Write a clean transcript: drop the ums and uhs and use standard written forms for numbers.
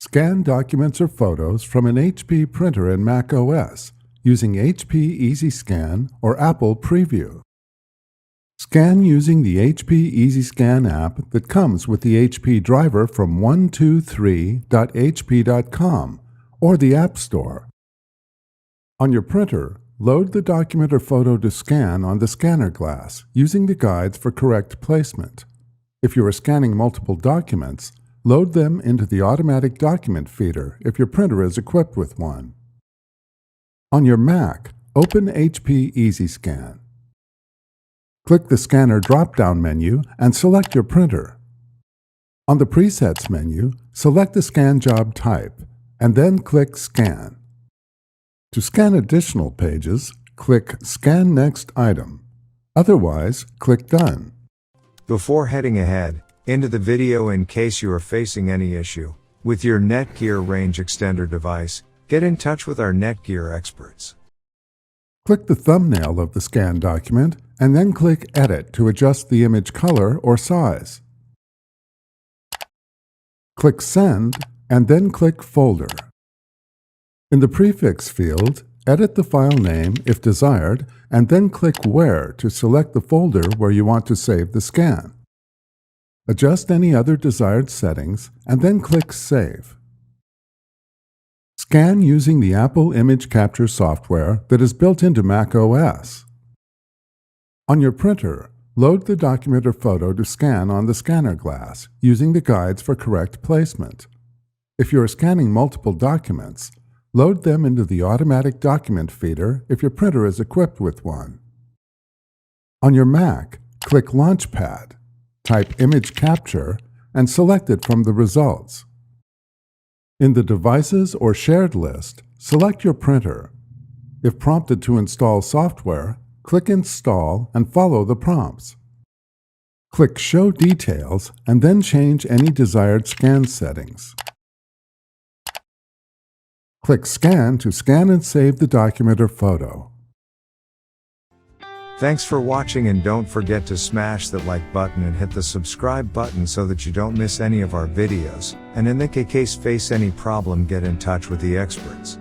Scan documents or photos from an HP printer in macOS using HP EasyScan or Apple Preview. Scan using the HP EasyScan app that comes with the HP driver from 123.hp.com or the App Store. On your printer, load the document or photo to scan on the scanner glass using the guides for correct placement. If you are scanning multiple documents, load them into the automatic document feeder if your printer is equipped with one. On your Mac, open HP EasyScan. Click the Scanner drop-down menu and select your printer. On the Presets menu, select the scan job type, and then click Scan. To scan additional pages, click Scan Next Item. Otherwise, click Done. Before heading ahead into the video, in case you are facing any issue with your Netgear range extender device, get in touch with our Netgear experts. Click the thumbnail of the scan document and then click Edit to adjust the image color or size. Click Send and then click Folder. In the prefix field, edit the file name if desired and then click Where to select the folder where you want to save the scan. Adjust any other desired settings and then click Save. Scan using the Apple Image Capture software that is built into macOS. On your printer, load the document or photo to scan on the scanner glass using the guides for correct placement. If you are scanning multiple documents, load them into the automatic document feeder if your printer is equipped with one. On your Mac, click Launchpad, type Image Capture, and select it from the results. In the Devices or Shared list, select your printer. If prompted to install software, click Install and follow the prompts. Click Show Details and then change any desired scan settings. Click Scan to scan and save the document or photo. Thanks for watching, and don't forget to smash that like button and hit the subscribe button so that you don't miss any of our videos, and in the case face any problem, get in touch with the experts.